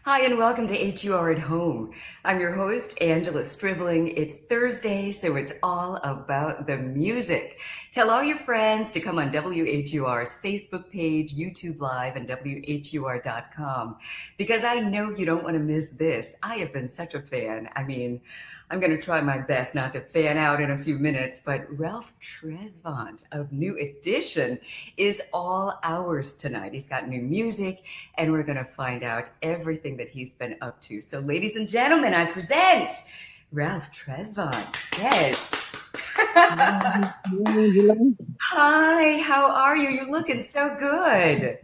Hi, and welcome to HUR at Home. I'm your host, Angela Stribling. It's Thursday, so it's all about the music. Tell all your friends to come on WHUR's Facebook page, YouTube Live, and WHUR.com because I know you don't want to miss this. I have been such a fan. I'm going to try my best not to fan out in a few minutes, but Ralph Tresvant of New Edition is all ours tonight. He's got new music, and we're going to find out everything that he's been up to. So, ladies and gentlemen, I present Ralph Tresvant. Yes. Hi, how are you? You're looking so good.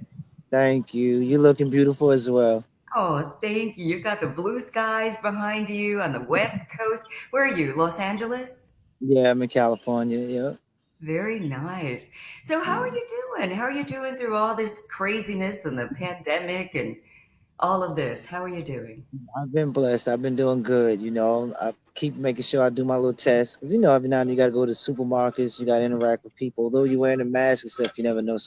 Thank you. You're looking beautiful as well. Oh, thank you. You've got the blue skies behind you on the West Coast. Where are you? Los Angeles? Yeah, I'm in California. Yeah. Very nice. So, how are Mm. you doing? How are you doing through all this craziness and the pandemic and all of this? How are you doing? I've been blessed. I've been doing good. I keep making sure I do my little tests because every now and then you got to go to supermarkets. You got to interact with people. Although you're wearing a mask and stuff, you never know.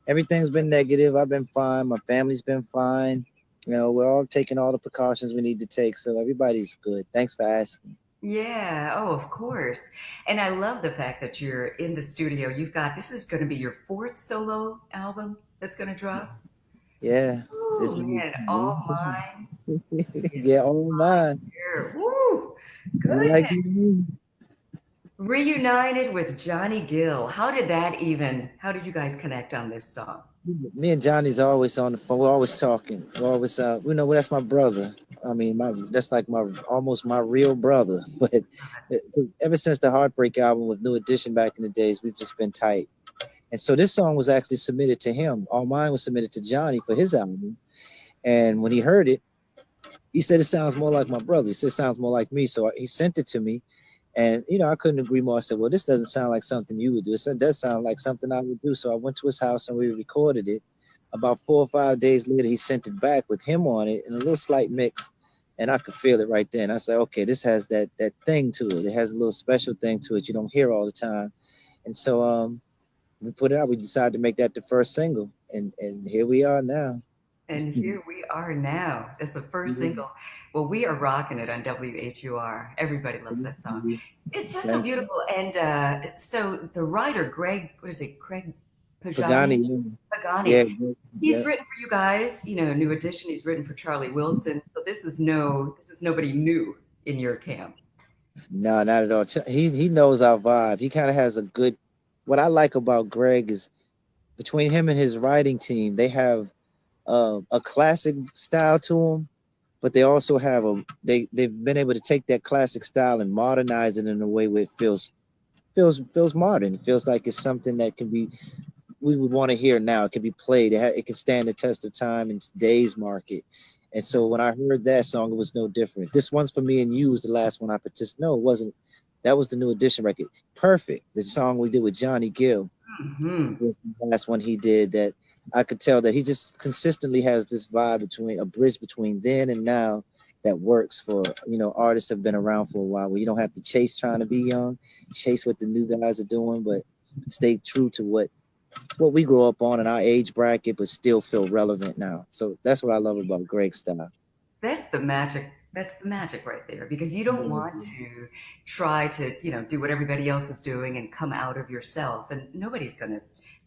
Everything's been negative. I've been fine. My family's been fine. We're all taking all the precautions we need to take. So everybody's good. Thanks for asking. Yeah, oh, of course. And I love the fact that you're in the studio. This is going to be your fourth solo album that's going to drop. Yeah. Oh, This is man, all mine is yeah, all mine. here. Woo, You like goodness. me? Reunited with Johnny Gill. How did you guys connect on this song? Me and Johnny's always on the phone. We're always talking. We're always, that's my brother. I mean, that's like my almost my real brother. But ever since the Heartbreak album with New Edition back in the days, we've just been tight. And so this song was actually submitted to him. All mine was submitted to Johnny for his album. And when he heard it, he said it sounds more like my brother. He said it sounds more like me. So he sent it to me. And I couldn't agree more. I said, well, this doesn't sound like something you would do. It does sound like something I would do. So I went to his house and we recorded it. About 4 or 5 days later, he sent it back with him on it and a little slight mix, and I could feel it right then. I said, okay, this has that thing to it. It has a little special thing to it you don't hear all the time. And so we put it out. We decided to make that the first single, and here we are now. And here we are now. That's the first single. Well, we are rocking it on WHUR. Everybody loves that song. It's just so Thank you. beautiful. And so the writer, Greg, what is it, Craig Pagani, Pajani? Pagani. yeah, He's yeah. written for you guys, New Edition. He's written for Charlie Wilson. So this is nobody new in your camp. No, not at all. He knows our vibe. He kind of has a good. What I like about Greg is between him and his writing team, they have a classic style to them, but they also have they've been able to take that classic style and modernize it in a way where it feels modern. It feels like it's something that can be we would want to hear now. It can be played. It can stand the test of time in today's market. And so when I heard that song, it was no different. This one's for me and you was the last one I participated. No, it wasn't. That was the New Edition record. Perfect. The song we did with Johnny Gill Hmm. was the last one he did that I could tell that he just consistently has this vibe between a bridge between then and now that works for artists that have been around for a while where you don't have to chase trying to be young, chase what the new guys are doing, but stay true to what we grew up on in our age bracket, but still feel relevant now. So that's what I love about Greg's style. That's the magic. That's the magic right there because you don't want to try to, do what everybody else is doing and come out of yourself. And nobody's going to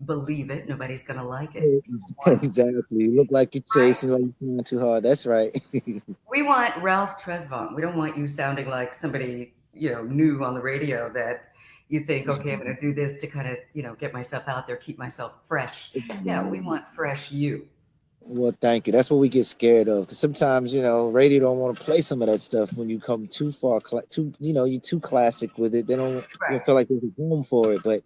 believe it. Nobody's going to like it. People want, Exactly. You look like you're right? chasing, like you're trying too hard. That's right. We want Ralph Tresvant. We don't want you sounding like somebody, new on the radio that you think, okay, I'm going to do this to kind of, get myself out there, keep myself fresh. No, we want fresh you. Well, thank you. That's what we get scared of. Because sometimes, radio don't want to play some of that stuff when you come too far, you're too classic with it. They don't, you Right. feel like there's a room for it. But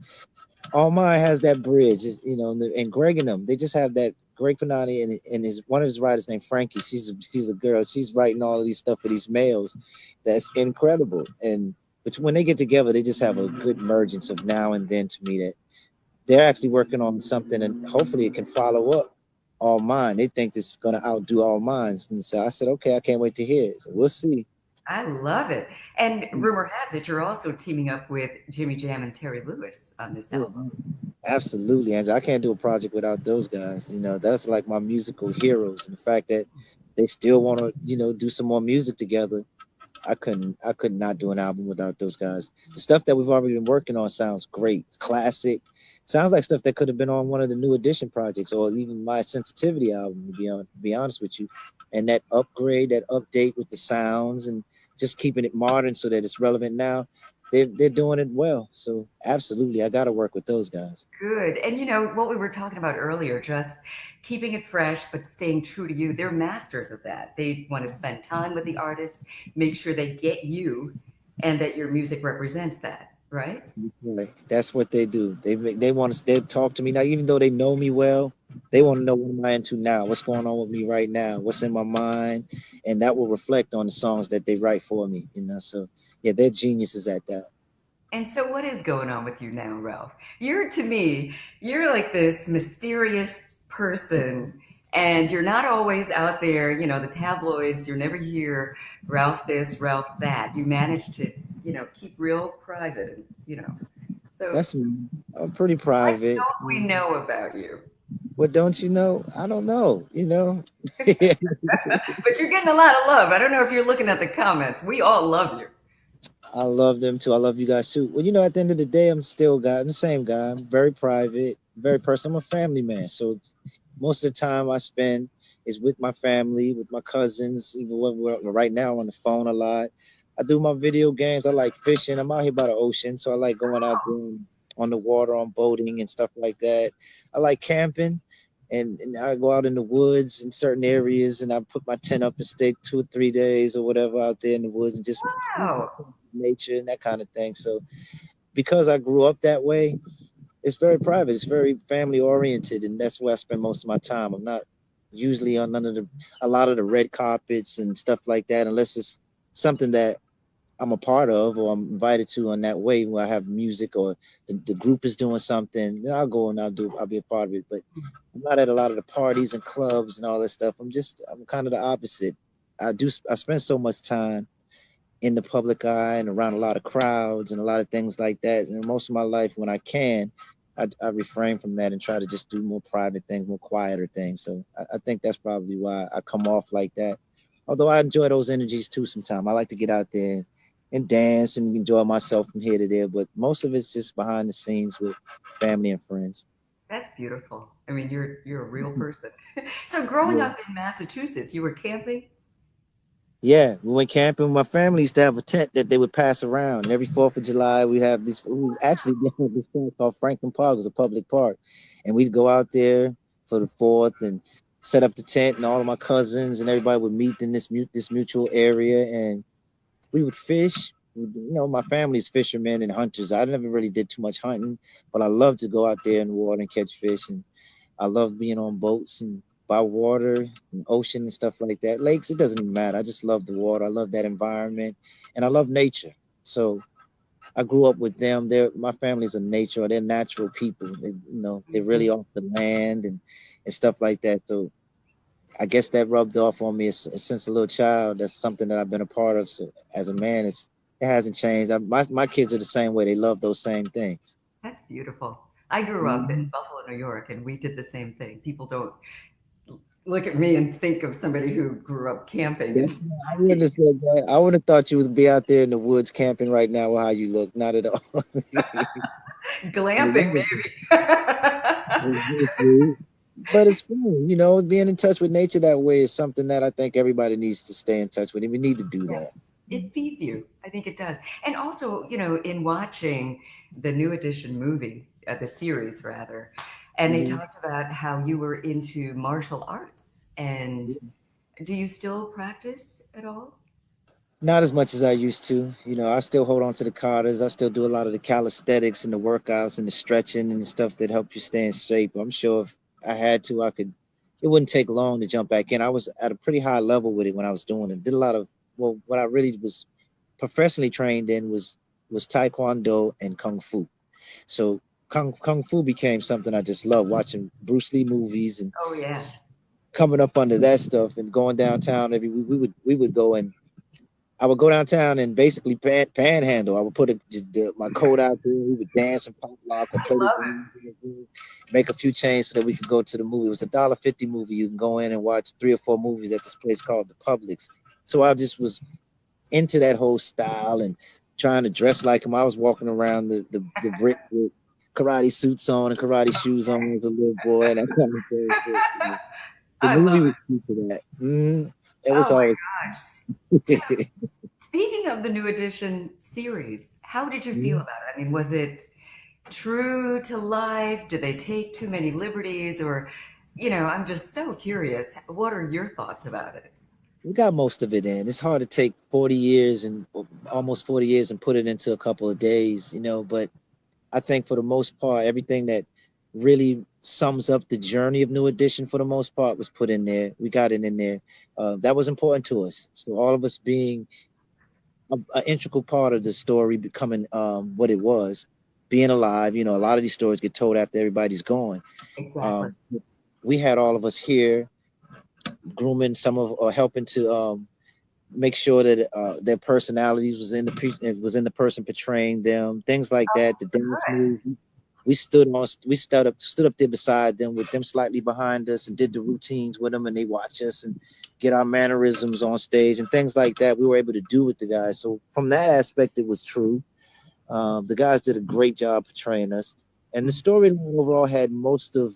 All Mine has that bridge, and Greg and them, they just have that. Greg Panani and his one of his writers named Frankie. She's a girl. She's writing all of these stuff for these males. That's incredible. And but when they get together, they just have a good mergence of now and then. To me, that they're actually working on something, and hopefully it can follow up All Mine. They think it's going to outdo All Mines. And so I said, okay, I can't wait to hear it. So we'll see. I love it. And rumor has it you're also teaming up with Jimmy Jam and Terry Lewis on this album. Absolutely, Angela. I can't do a project without those guys. That's like my musical heroes. And the fact that they still want to, do some more music together, I could not do an album without those guys. The stuff that we've already been working on sounds great. It's classic. Sounds like stuff that could have been on one of the New Edition projects or even my Sensitivity album, to be honest with you. And that upgrade, that update with the sounds and just keeping it modern so that it's relevant now. They're doing it well. So absolutely, I got to work with those guys. Good. And you know what we were talking about earlier, just keeping it fresh but staying true to you. They're masters of that. They want to spend time with the artist, make sure they get you and that your music represents that, right? Right. That's what they do. They want to they talk to me now, even though they know me well. They want to know what am I into now, what's going on with me right now, what's in my mind, and that will reflect on the songs that they write for me. So yeah, they're geniuses at that. And so what is going on with you now, Ralph? You're to me, you're like this mysterious person and you're not always out there, you know, the tabloids, you're never here, Ralph this, Ralph that. You manage to, you know, keep real private, you know. So, That's so me. I'm pretty what private. don't we know about you? What don't you know? I don't know. But you're getting a lot of love. I don't know if you're looking at the comments. We all love you. I love them too. I love you guys too. Well, at the end of the day, I'm still guy. I'm the same guy. I'm very private, very personal. I'm a family man. So most of the time I spend is with my family, with my cousins, even when we're right now on the phone a lot. I do my video games. I like fishing. I'm out here by the ocean, so I like going out there on the water, on boating and stuff like that. I like camping. And I go out in the woods in certain areas and I put my tent up and stay 2 or 3 days or whatever out there in the woods and just Wow. nature and that kind of thing. So because I grew up that way, it's very private. It's very family oriented, and that's where I spend most of my time. I'm not usually on none of a lot of the red carpets and stuff like that, unless it's something that I'm a part of or I'm invited to on that way where I have music or the group is doing something. Then I'll go and I'll be a part of it. But I'm not at a lot of the parties and clubs and all that stuff. I'm kind of the opposite. I spend so much time in the public eye and around a lot of crowds and a lot of things like that. And most of my life, when I can, I refrain from that and try to just do more private things, more quieter things. So I think that's probably why I come off like that. Although I enjoy those energies too sometimes. I like to get out there and dance and enjoy myself from here to there. But most of it's just behind the scenes with family and friends. That's beautiful. I mean, you're a real person. So growing Yeah. up in Massachusetts, you were camping? Yeah, we went camping. My family used to have a tent that they would pass around. And every 4th of July, we'd have this. We actually did this park called Franklin Park. It was a public park. And we'd go out there for the 4th and set up the tent. And all of my cousins and everybody would meet in this mutual area. And we would fish. My family's fishermen and hunters. I never really did too much hunting, but I love to go out there in the water and catch fish. And I love being on boats and by water and ocean and stuff like that. Lakes, it doesn't even matter. I just love the water. I love that environment, and I love nature. So I grew up with them. My family's a nature. They're natural people. They're Mhm. really off the land and stuff like that. So I guess that rubbed off on me since a little child. That's something that I've been a part of. So as a man, it hasn't changed. My kids are the same way. They love those same things. That's beautiful. I grew up in Mhm. Buffalo, New York, and we did the same thing. People don't look at me and think of somebody who grew up camping That's and I wouldn't have said that. I would have thought you would be out there in the woods camping right now with how you look. Not at all. glamping, maybe. But it's fun, being in touch with nature that way is something that I think everybody needs to stay in touch with. And we need to do Yeah, that. it feeds you. I think it does. And also, you know, in watching the New Edition movie, the series rather, and they Mhm. talked about how you were into martial arts. And do you still practice at all? Not as much as I used to. I still hold on to the katas. I still do a lot of the calisthenics and the workouts and the stretching and the stuff that help you stay in shape. I'm sure if I had to, I could. It wouldn't take long to jump back in. I was at a pretty high level with it when I was doing it. Did a lot of what I really was professionally trained in was taekwondo and kung fu. So kung fu became something I just love watching Bruce Lee movies and Oh, yeah. coming up under that stuff and going downtown every week. We would go and I would go downtown and basically panhandle. I would put my coat out there. We would dance and pop lock or I play the love games, in the room, make a few changes so that we could go to the movie. It was $1.50 movie. You can go in and watch 3 or 4 movies at this place called the Publix. So I just was into that whole style and trying to dress like him. I was walking around the brick with karate suits on and karate shoes on as a little boy and that kind of thing. So, the I love movie was it. true to that. It was Oh my always. gosh. Speaking of the New Edition series, how did you feel about it? I mean, was it true to life? Did they take too many liberties? Or, I'm just so curious. What are your thoughts about it? We got most of it in. It's hard to take 40 years and almost 40 years and put it into a couple of days, but I think for the most part, everything that really sums up the journey of New Edition for the most part was put in there. We got it in there. That was important to us. So all of us being an integral part of the story becoming what it was, being alive, a lot of these stories get told after everybody's gone. Exactly. Um, we had all of us here grooming some of or helping to make sure that their personalities was in the person portraying them, things like that. The dance Good. moves, we stood up there beside them with them slightly behind us and did the routines with them, and they watch us and get our mannerisms on stage and things like that. We were able to do with the guys. So from that aspect, it was true. The guys did a great job portraying us, and the storyline overall had most of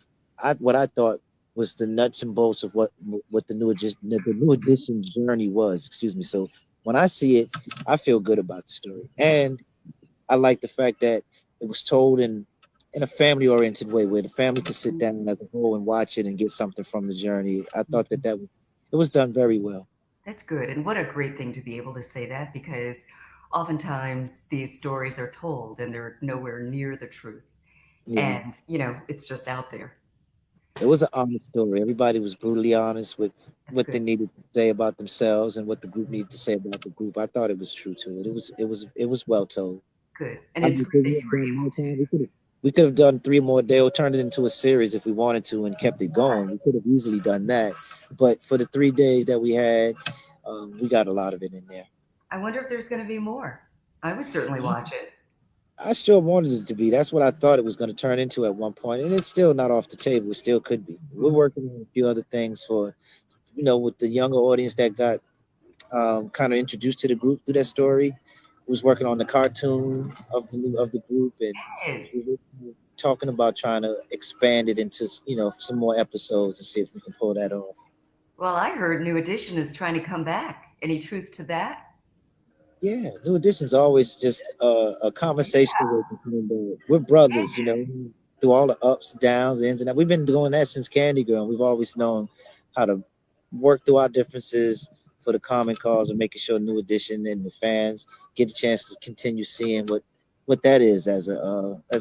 what I thought was the nuts and bolts of what the new edition journey was. Excuse me. So when I see it, I feel good about the story, and I like the fact that it was told in a family oriented way, where the family could sit down as a whole and watch it and get something from the journey. I thought that it was done very well. That's good. And what a great thing to be able to say that because oftentimes these stories are told and they're nowhere near the truth. Yeah. And, it's just out there. It was an honest story. Everybody was brutally honest with That's what they good. needed to say about themselves and what the group needed to say about the group. I thought it was true to it. It was well told. Good. And I it's mean, great could that we you have were done able more time? to. We could have done 3 more days or turned it into a series if we wanted to and kept it going. We could have easily done that. But for the 3 days that we had, we got a lot of it in there. I wonder if there's going to be more. I would certainly watch it. I sure wanted it to be. That's what I thought it was going to turn into at one point, and it's still not off the table. It still could be. We're working on a few other things for, with the younger audience that got kind of introduced to the group through that story. Was working on the cartoon of the group, and we Yes. were talking about trying to expand it into some more episodes and see if we can pull that off. Well, I heard New Edition is trying to come back. Any truth to that? Yeah, New Edition's always just a conversation we're brothers, through all the ups, downs, ins and outs. We've been doing that since Candy Girl. We've always known how to work through our differences for the common cause of making sure New Edition and the fans get a chance to continue seeing what that is as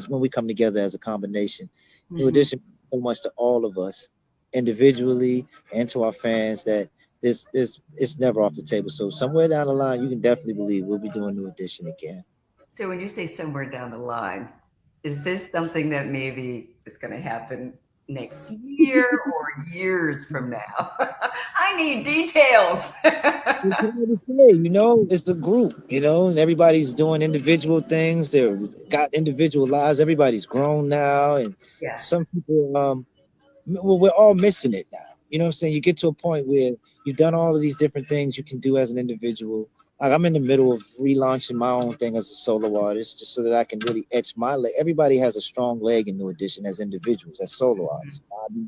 when we come together as a combination. New Hmm. Edition so much to all of us individually and to our fans that this it's never off the table. So somewhere down the line, you can definitely believe we'll be doing New Edition again. So when you say somewhere down the line, is this something that maybe is going to happen next year or years from now? I need details. It's hard to say, it's the group, and everybody's doing individual things. They're got individual lives. Everybody's grown now, and Yeah. some people, well, we're all missing it now. You know what I'm saying? You get to a point where you've done all of these different things you can do as an individual. Like I'm in the middle of relaunching my own thing as a solo artist, just so that I can really etch my leg. Everybody has a strong leg in New Edition as individuals, as solo artists. Bobby,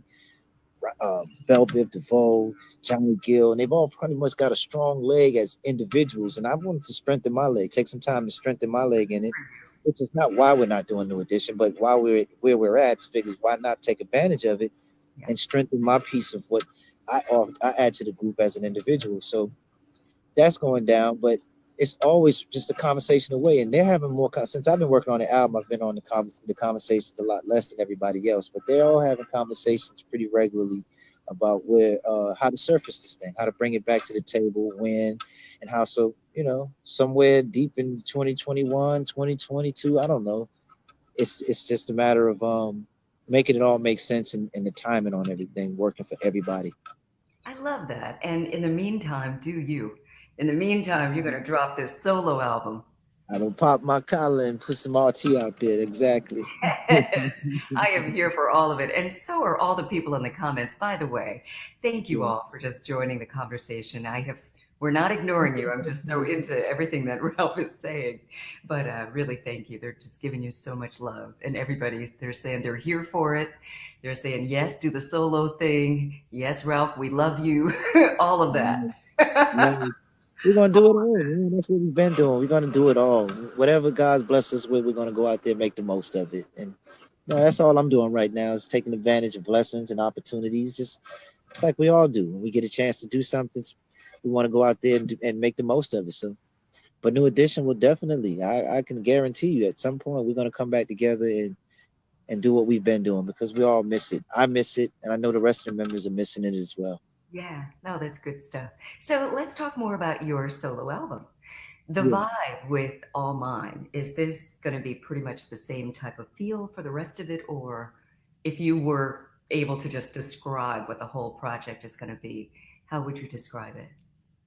Belle Biv DeVoe, Johnny Gill, and they've all pretty much got a strong leg as individuals. And I wanted to strengthen my leg, take some time to strengthen my leg in it, which is not why we're not doing New Edition, but while we're where we're at, figures why not take advantage of it Yeah. and strengthen my piece of what I add to the group as an individual. So that's going down, but it's always just a conversation away. And they're having more since I've been working on the album. I've been on the conversations a lot less than everybody else, but they're all having conversations pretty regularly about where how to surface this thing, how to bring it back to the table, when, and how. So somewhere deep in 2021, 2022, I don't know. It's just a matter of making it all make sense and the timing on everything working for everybody. I love that. And in the meantime, do you. In the meantime, you're going to drop this solo album. I don't pop my collar and put some RT out there. Exactly. Yes, I am here for all of it. And so are all the people in the comments. By the way, thank you Yeah. all for just joining the conversation. We're not ignoring you. I'm just so into everything that Ralph is saying. But really, thank you. They're just giving you so much love. And everybody, they're saying they're here for it. They're saying, yes, do the solo thing. Yes, Ralph, we love you. All of that. No, we're gonna do it all, man. That's what we've been doing. We're gonna do it all. Whatever God's blessed us with, we're gonna go out there and make the most of it. And no, that's all I'm doing right now is taking advantage of blessings and opportunities. Just it's like we all do. When we get a chance to do something, we want to go out there and, and make the most of it. So, but New Edition will definitely. I can guarantee you, at some point, we're gonna come back together and do what we've been doing because we all miss it. I miss it, and I know the rest of the members are missing it as well. Yeah, no, that's good stuff. So let's talk more about your solo album. The Yeah. vibe with All Mine, is this going to be pretty much the same type of feel for the rest of it? Or if you were able to just describe what the whole project is going to be, how would you describe it?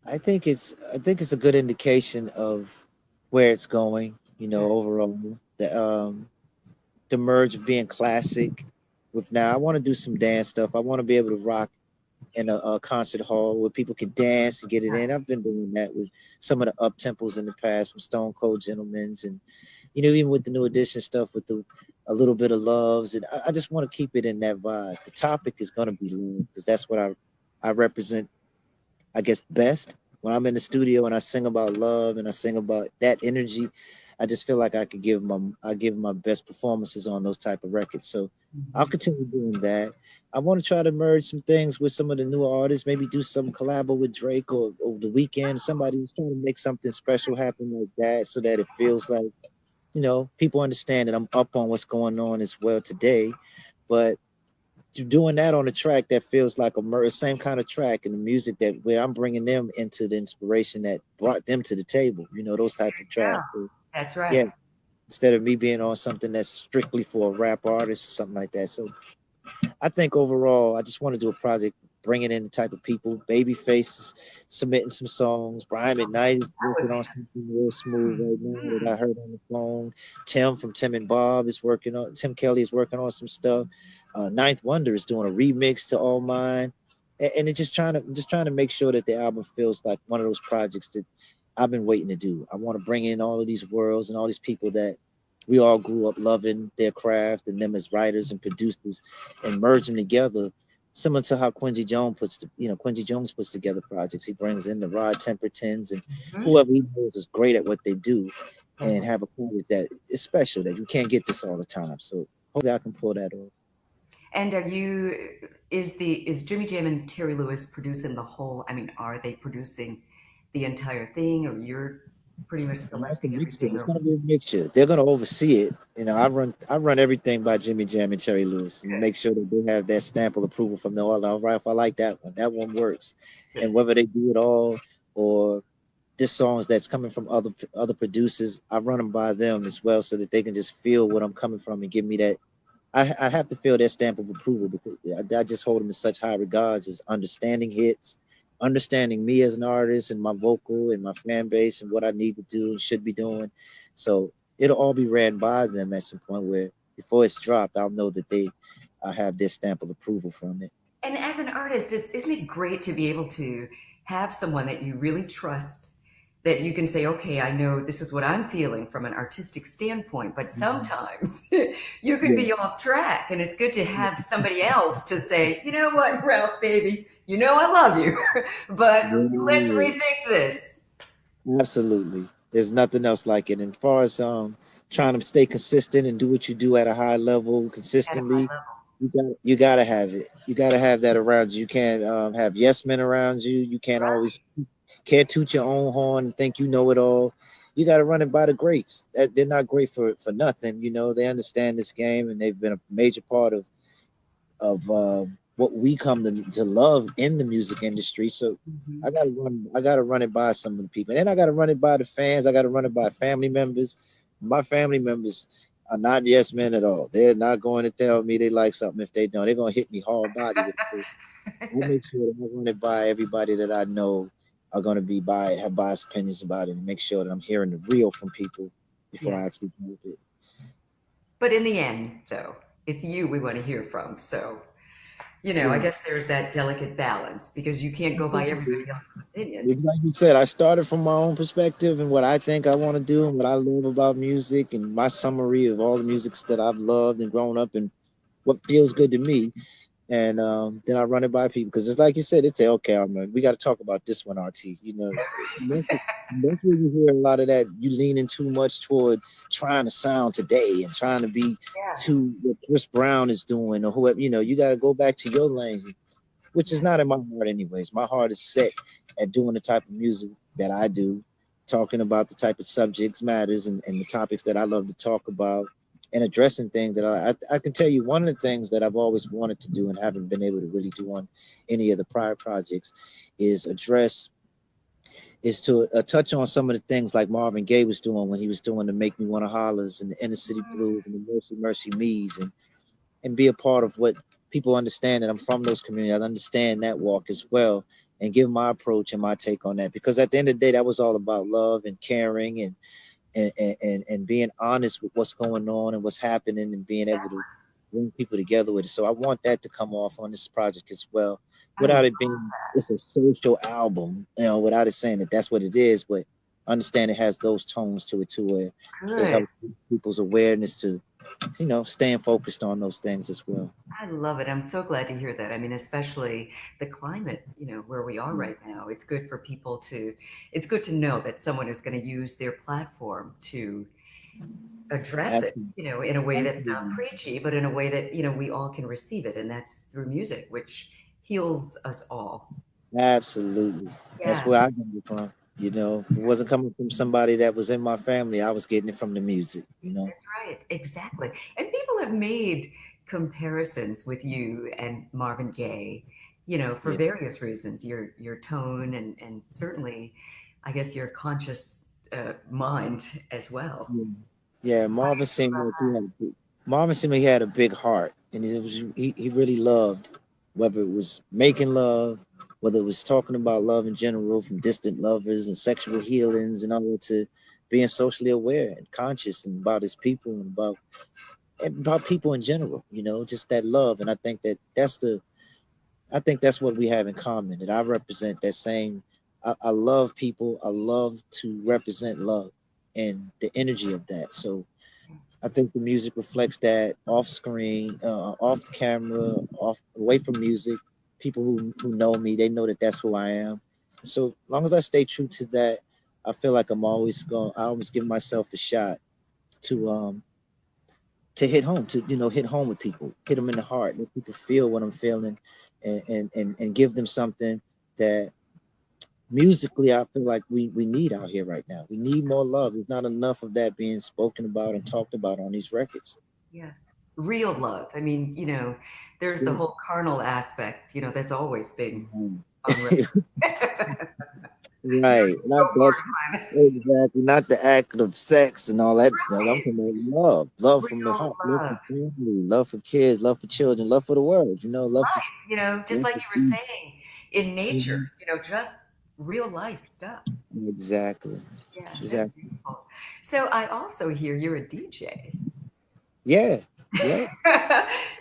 I think it's a good indication of where it's going. Overall, the merge of being classic with now. I want to do some dance stuff. I want to be able to rock in a concert hall where people can dance and get it in. Nice. I've been doing that with some of the up tempos in the past from Stone Cold Gentlemen's, and even with the New Edition stuff with the a little bit of loves, and I just want to keep it in that vibe. The topic is gonna be love because that's what I represent, I guess, best when I'm in the studio and I sing about love and I sing about that energy. I just feel like I give my best performances on those type of records. So I'll Mhm. continue doing that. I want to try to merge some things with some of the newer artists, maybe do some collab with Drake or the weekend. Somebody who's trying to make something special happen like that so that it feels like, people understand that I'm up on what's going on as well today. But doing that on a track that feels like same kind of track and the music that where I'm bringing them into the inspiration that brought them to the table. Those type of Yeah, tracks. So, that's yeah, right. instead of me being on something that's strictly for a rap artist or something like that. So I think overall, I just want to do a project bringing in the type of people, baby faces, submitting some songs. Brian McKnight is That would working be on something real smooth right now that mhm. I heard on the phone. Tim from Tim and Bob is working on. Tim Kelly is working on some stuff. Ninth Wonder is doing a remix to All Mine, and it's just trying to make sure that the album feels like one of those projects that I've been waiting to do. I want to bring in all of these worlds and all these people that we all grew up loving their craft and them as writers and producers and merge them together, similar to how Quincy Jones puts together projects. He brings in the Rod Tempertons and Mhm. whoever he knows is great at what they do, and Exactly. have a project that is special that you can't get this all the time. So hopefully I can pull that off. And is Jimmy Jam and Terry Lewis producing the whole? I mean, are they producing the entire thing, or you're pretty much And that's a selecting mixture. everything? It's Or gonna be a mixture. They're gonna oversee it. I run everything by Jimmy Jam and Terry Lewis and make sure that they have that stamp of approval from them. All right, if I like that one works. And whether they do it all or this songs that's coming from other producers, I run them by them as well so that they can just feel what I'm coming from and give me that. I have to feel their stamp of approval because I just hold them in such high regards as understanding hits, understanding me as an artist and my vocal and my fan base and what I need to do and should be doing. So it'll all be ran by them at some point where before it's dropped, I'll know that I have their stamp of approval from it. and as an artist, isn't it great to be able to have someone that you really trust, that you can say, okay, I know this is what I'm feeling from an artistic standpoint, but Mhm. sometimes you could Yeah. be off track, and it's good to have somebody else to say, you know what, Ralph, baby, you know I love you, but let's Yeah. rethink this. Absolutely. There's nothing else like it. And as far as trying to stay consistent and do what you do at a high level At a high consistently, level. you gotta have it. You gotta have that around you. You can't have yes men around you. You can't Right. always can't toot your own horn and think you know it all. You gotta run it by the greats. They're not great for nothing. They understand this game and they've been a major part of what we come to love in the music industry. So Mhm. I gotta run it by some of the people. And then I gotta run it by the fans. I gotta run it by family members. My family members are not yes men at all. They're not going to tell me they like something if they don't. They're gonna hit me hard body with it. So I make sure that I run it by everybody that I know are going to be have biased opinions about it, and make sure that I'm hearing the real from people before Yeah. I actually do it. But in the end, though, it's you we want to hear from. So, I Yeah. guess there's that delicate balance because you can't go by everybody else's opinion. Like you said, I started from my own perspective and what I think I want to do and what I love about music and my summary of all the musics that I've loved and grown up and what feels good to me. And then I run it by people because it's like you said, it's okay, man, we got to talk about this one, RT. That's where you hear a lot of that. You leaning too much toward trying to sound today and trying to be Yeah. to what Chris Brown is doing or whoever. You got to go back to your lane, which is Yeah. not in my heart anyways. My heart is set at doing the type of music that I do, talking about the type of subjects matters and the topics that I love to talk about and addressing things that I can tell you one of the things that I've always wanted to do and haven't been able to really do on any of the prior projects is to touch on some of the things like Marvin Gaye was doing when he was doing the Make Me Wanna Hollers and the Inner City Blues and the Mercy Mercy Me's and be a part of what people understand that I'm from those communities. I understand that walk as well and give my approach and my take on that. Because at the end of the day, that was all about love and caring and being honest with what's going on and what's happening and being able to Exactly. bring people together with it. So I want that to come off on this project as well, I without love it being it's a social album, without it saying that that's what it is, but understand it has those tones to it too, where it good. helps people's awareness to staying focused on those things as well. I love it. I'm so glad to hear that. I mean, especially the climate, where we are Mm, right now. It's good to know that someone is going to use their platform to address it, absolutely, in a way that's not absolutely, preachy, but in a way that, we all can receive it. And that's through music, which heals us all. absolutely. That's Yeah, where I got it from. It wasn't coming from somebody that was in my family. I was getting it from the music. that's right. Exactly. And people have made comparisons with you and Marvin Gaye, for Yeah. various reasons, your tone and certainly, I guess, your conscious mind as well. Yeah. Yeah, Marvin seemed like he had a big heart, and he really loved, whether it was making love, whether it was talking about love in general, from distant lovers and sexual healings, and all that to being socially aware and conscious and about his people and about people in general. Just that love, and I think that's what we have in common. That I represent that same. I love people. I love to represent love and the energy of that. So I think the music reflects that off screen, off the camera, off away from music. People who know me, they know that that's who I am. So as long as I stay true to that, I feel like I'm always going. I always give myself a shot to um to hit home, to hit home with people, hit them in the heart, let people feel what I'm feeling, and give them something that musically I feel like we need out here right now. We need more love. There's not enough of that being spoken about and talked about on these records. Yeah. Real love. I mean, there's the Yeah. whole carnal aspect, that's always been Mhm. on record. No Right. Not that's more fun. exactly not the act of sex and all that stuff. I'm Right. talking about love. Love from the Real heart. Love for love. family, love for kids, love for children, love for the world, love for Right. Just love like for you were peace. saying, in nature, Mhm. just real life stuff. Exactly. Yeah, that's Exactly. beautiful. So I also hear you're a DJ. Yeah. Yeah.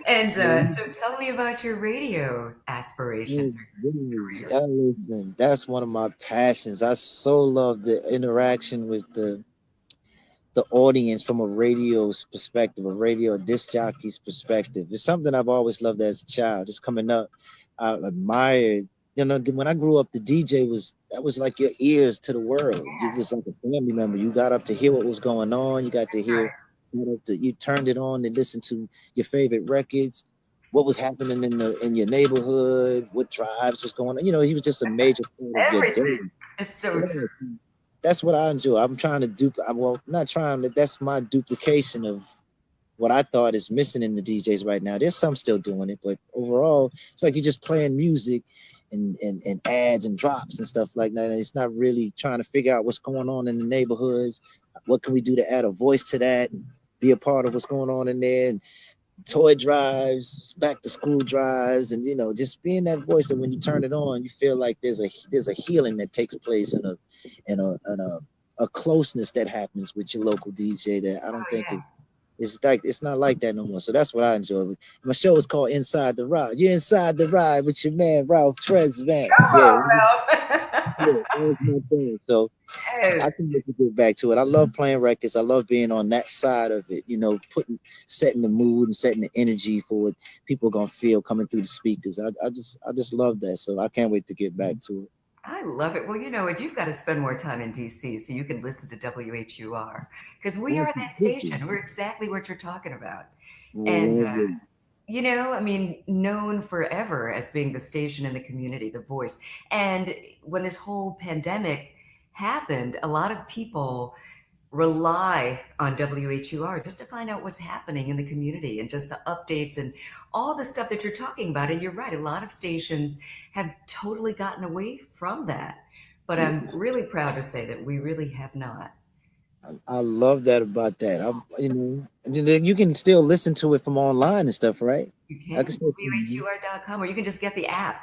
And Yeah. so tell me about your radio aspirations or Yes, career. listen, that's one of my passions. I so love the interaction with the audience from a radio's perspective, a radio disc jockey's perspective. It's something I've always loved as a child. Just coming up, I admired. When I grew up, the DJ was like your ears to the world. You was like a family member. You got up to hear what was going on. You got to hear. You turned it on and listened to your favorite records. What was happening in your neighborhood? What drives was going on? He was just a major part of your day. Everything. It's so true. Yeah, that's what I enjoy. I'm trying to well, not trying to. That's my duplication of what I thought is missing in the DJs right now. There's some still doing it, but overall, it's like you're just playing music and ads and drops and stuff like that. And it's not really trying to figure out what's going on in the neighborhoods. What can we do to add a voice to that? And be a part of what's going on in there. toy drives, back to school drives, and just being that voice that when you turn it on, you feel like there's a healing that takes place and a closeness that happens with your local DJ that I don't Oh think yeah. it's not like that no more. So that's what I enjoy. My show is called Inside the Ride. You're inside the ride with your man Ralph Tresvant. Yeah, Come on, yeah, Mel. that was my thing. So I Yes. can make it get back to it. I love playing records. I love being on that side of it. Setting the mood and setting the energy for what people are gonna feel coming through the speakers. I just love that. So I can't wait to get back to it. I love it. Well, you know what? You've got to spend more time in DC so you can listen to WHUR because we are That's that ridiculous. station. We're exactly what you're talking about. I And, love it. I mean, known forever as being the station in the community, the voice. And when this whole pandemic happened, a lot of people rely on WHUR just to find out what's happening in the community and just the updates and all the stuff that you're talking about. And you're right, a lot of stations have totally gotten away from that. But I'm really proud to say that we really have not. I love that about that. And then you can still listen to it from online and stuff, right? You I can can, still WHUR.com, or you can just get the app.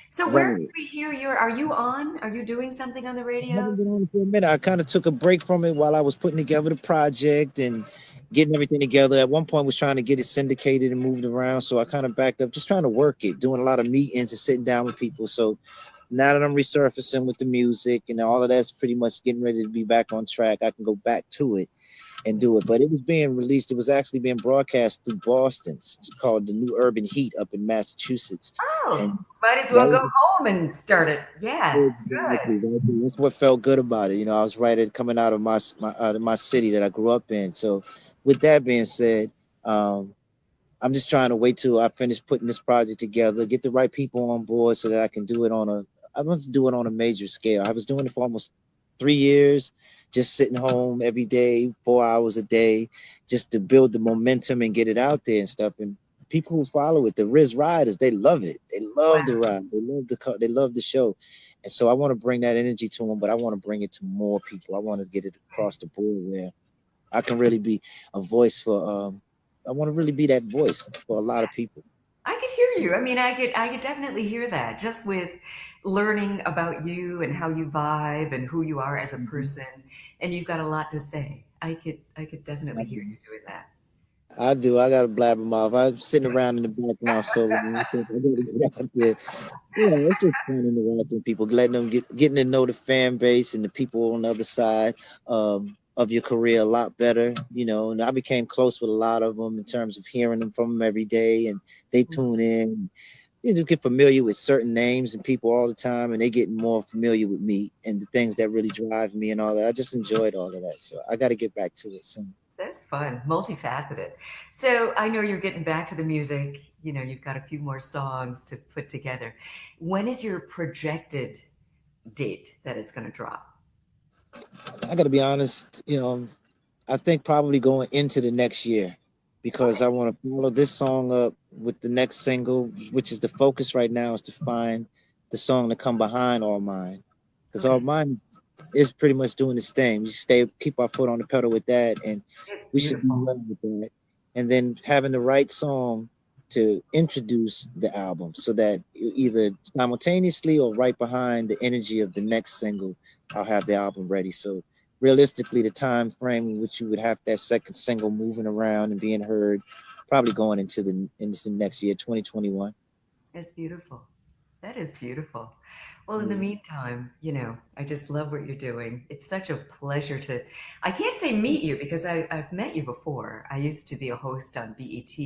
So where can right. we hear your, are you on? Are you doing something on the I haven't radio? been on it for a minute. I kind of took a break from it while I was putting together the project and getting everything together. At one point, was trying to get it syndicated and moved around, so I kind of backed up, just trying to work it, doing a lot of meetings and sitting down with people. So now that I'm resurfacing with the music and all of that's pretty much getting ready to be back on track, I can go back to it and do it. But it was being released. It was actually being broadcast through Boston. It's called the New Urban Heat up in Massachusetts, Oh, and might as that well was go home and start it. Yeah, good. exactly right. That's what felt good about it. I was right at coming out of my city that I grew up in. So, with that being said, um, I'm just trying to wait till I finish putting this project together, get the right people on board, so that I can do it on a. I want to do it on a major scale. I was doing it for almost 3 years, just sitting home every day, 4 hours a day, just to build the momentum and get it out there and stuff. And people who follow it, the Riz Riders, they love it. They love the Wow. ride. They love the show. And so I want to bring that energy to them, but I want to bring it to more people. I want to get it across the board where I can really be a voice for. I want to really be that voice for a lot of people. I could hear you. I mean, I could definitely hear that just with learning about you and how you vibe and who you are as a person. And you've got a lot to say. I could definitely hear you doing that. I do. I got a blabber mouth. I'm sitting around in the background so long. I think I gotta get out there. It's just fun interacting with people, letting them getting to know the fan base and the people on the other side of your career a lot better. And I became close with a lot of them in terms of hearing them from them every day, and they tune in. You just get familiar with certain names and people all the time, and they get more familiar with me and the things that really drive me and all that. I just enjoyed all of that, so I got to get back to it soon. That's fun, multifaceted. So I know you're getting back to the music. You've got a few more songs to put together. When is your projected date that it's going to drop? I got to be honest. I think probably going into the next year because Okay. I want to follow this song up with the next single, which is the focus right now is to find the song to come behind All Mine. Because All Okay. Mine is pretty much doing its thing. We keep our foot on the pedal with that, and It's we should do beautiful. well with that. And then having the right song to introduce the album so that either simultaneously or right behind the energy of the next single, I'll have the album ready. So realistically, the time frame in which you would have that second single moving around and being heard, probably going into the next year, 2021. It's beautiful. That is beautiful. Well, in the meantime, I just love what you're doing. It's such a pleasure to, I can't say meet you because I've met you before. I used to be a host on BET,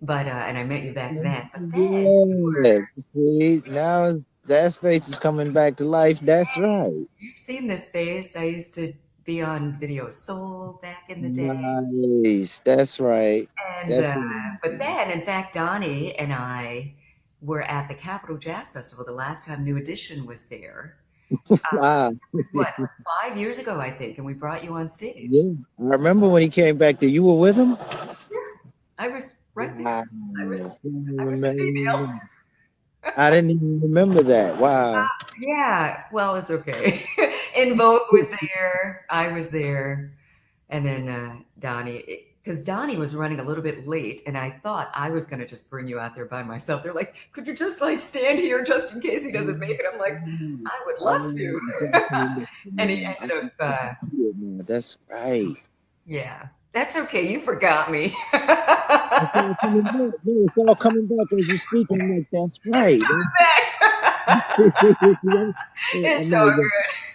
and I met you back then. But then Yeah, see, now that space is coming back to life. That's right. you've seen this face. I used to be on Video Soul back in the day. Nice. That's right. And, That's but then, in fact, Donnie and I were at the Capitol Jazz Festival the last time New Edition was there. wow. Was what, like 5 years ago, I think, and we brought you on stage. Yeah, I remember when he came back there. You were with him. Yeah, I was right there. Wow. I was I I was the female. didn't even remember that. Wow. Yeah, well, it's okay. In Vogue was there. I was there, and then Donnie. because Donnie was running a little bit late, and I thought I was going to just bring you out there by myself. They're like, could you just like stand here just in case he doesn't make it? I'm like, I would I love mean, to. And he I ended up, can see it, man. That's right. yeah, that's okay. You forgot me. It's all coming back. No, it's all coming back as you speak. I'm like, that's It's right. coming back. I'm It's not, all even-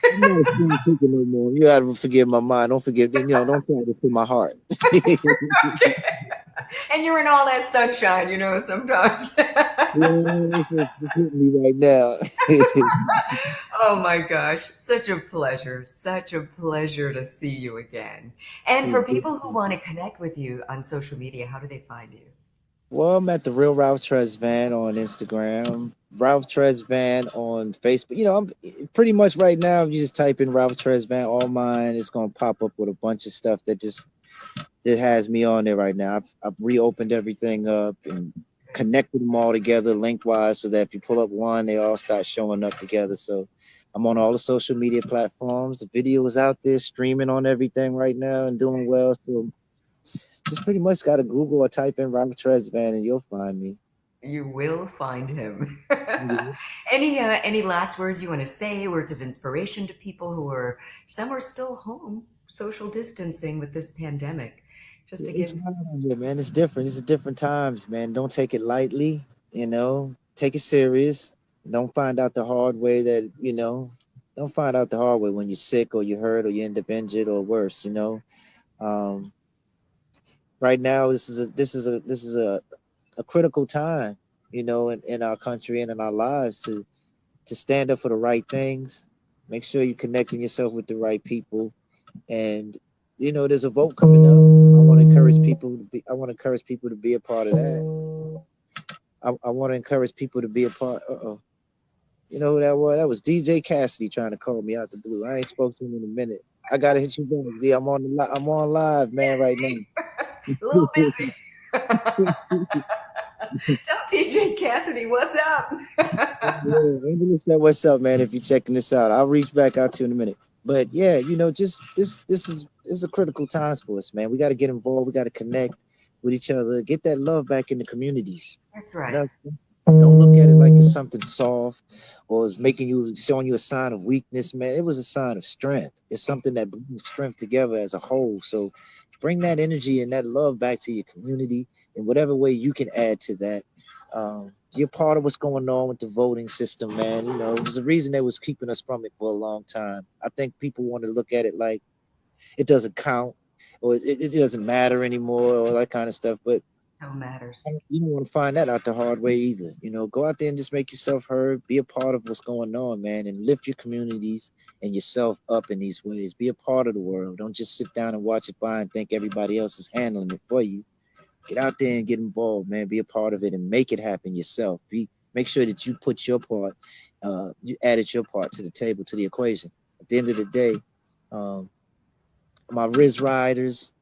I'm not a spring chicken no more. You gotta forgive my mind. Don't forgive, don't try to put my heart. good. And you're in all that sunshine, sometimes. Yeah, it's hitting me right now. Oh my gosh, such a pleasure. Such a pleasure to see you again. And for people who want to connect with you on social media, how do they find you? Well, I'm at the real Ralph Tresvant on Instagram, Ralph Tresvant on Facebook. I'm pretty much right now. If you just type in Ralph Tresvant, all mine, it's gonna pop up with a bunch of stuff that has me on there right now. I've reopened everything up and connected them all together link-wise so that if you pull up one, they all start showing up together. So I'm on all the social media platforms. The video is out there streaming on everything right now and doing well. So just pretty much got to Google or type in Robert Tresvant and you'll find me. You will find him. Mhm. Any last words you want to say? Words of inspiration to people who are some are still home, social distancing with this pandemic, just to It's give. hard out here, man. It's different. It's different times, man. Don't take it lightly. Take it serious. Don't find out the hard way don't find out the hard way when you're sick or you're hurt or you end up injured or worse. Um, right now, this is a critical time, in our country and in our lives to stand up for the right things. Make sure you're connecting yourself with the right people. And there's a vote coming up. I want to encourage people to be a part of that. I want to encourage people to be a part. Uh-oh. You know who that was? That was DJ Cassidy trying to call me out the blue. I ain't spoke to him in a minute. I gotta hit you back. Yeah, I'm on live, man, right now. A little busy. Tell TJ Cassidy what's up. Yeah, Angela said, "What's up, man? If you're checking this out, I'll reach back out to you in a minute." But yeah, just this is a critical times for us, man. We got to get involved. We got to connect with each other, get that love back in the communities. That's right. That's, don't look at it like it's something soft or it's showing you a sign of weakness, man. It was a sign of strength. It's something that brings strength together as a whole. So bring that energy and that love back to your community in whatever way you can add to that. You're part of what's going on with the voting system, man. There's a reason they was keeping us from it for a long time. I think people want to look at it like it doesn't count or it doesn't matter anymore or that kind of stuff. But So matters. you don't want to find that out the hard way either. Go out there and just make yourself heard, be a part of what's going on, man, and lift your communities and yourself up in these ways. Be a part of the world. Don't just sit down and watch it by and think everybody else is handling it for you. Get out there and get involved, man. Be a part of it and make it happen yourself. Make sure that you put your part, you added your part to the table, to the equation. At the end of the day, um, my Riz Riders,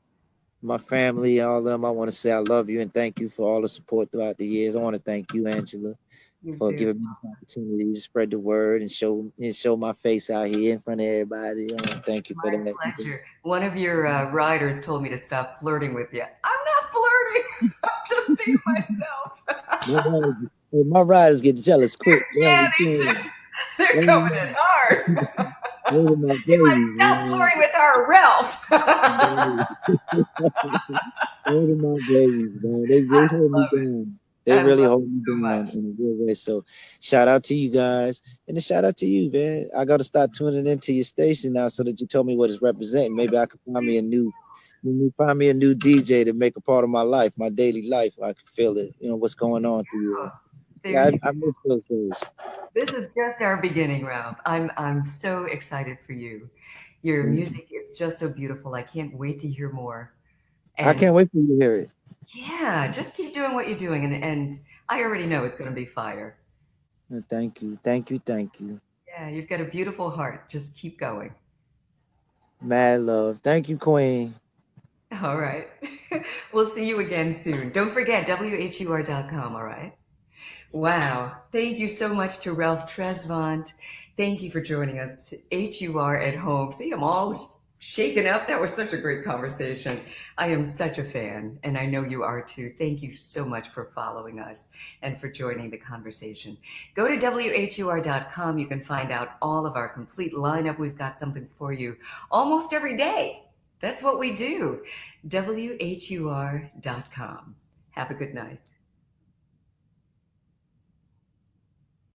my family, all of them, I want to say I love you and thank you for all the support throughout the years. I want to thank you, Angela, You for too. giving me this opportunity to spread the word and show my face out here in front of everybody. I want to thank you for My that. pleasure. One of your riders told me to stop flirting with you. I'm not flirting. I'm just being myself. My riders get jealous quick. Yeah, they do. They're coming in hard. Those are my They're like, babies, stop man. flirting with our Ralph. Those are my babies, man. They hold me Love it. down. They I love really it hold me so down much. in a good way. So shout out to you guys. And a shout out to you, man. I gotta start tuning into your station now so that you tell me what it's representing. Maybe I could find me a new DJ to make a part of my life, my daily life. I can feel it, what's going on through Oh, here. there Yeah, you I miss those days. This is just our beginning, Ralph. I'm so excited for you. Your music is just so beautiful. I can't wait to hear more. I And can't wait for you to hear it. yeah, just keep doing what you're doing, and I already know it's going to be fire. Thank you. Thank you. Thank you. Yeah, you've got a beautiful heart. Just keep going. Mad love. Thank you, Queen. All right. We'll see you again soon. Don't forget whur.com, all right? Wow. Thank you so much to Ralph Tresvant. Thank you for joining us to HUR at home. See, I'm all shaken up. That was such a great conversation. I am such a fan, and I know you are too. Thank you so much for following us and for joining the conversation. Go to WHUR.com. You can find out all of our complete lineup. We've got something for you almost every day. That's what we do. WHUR.com. Have a good night.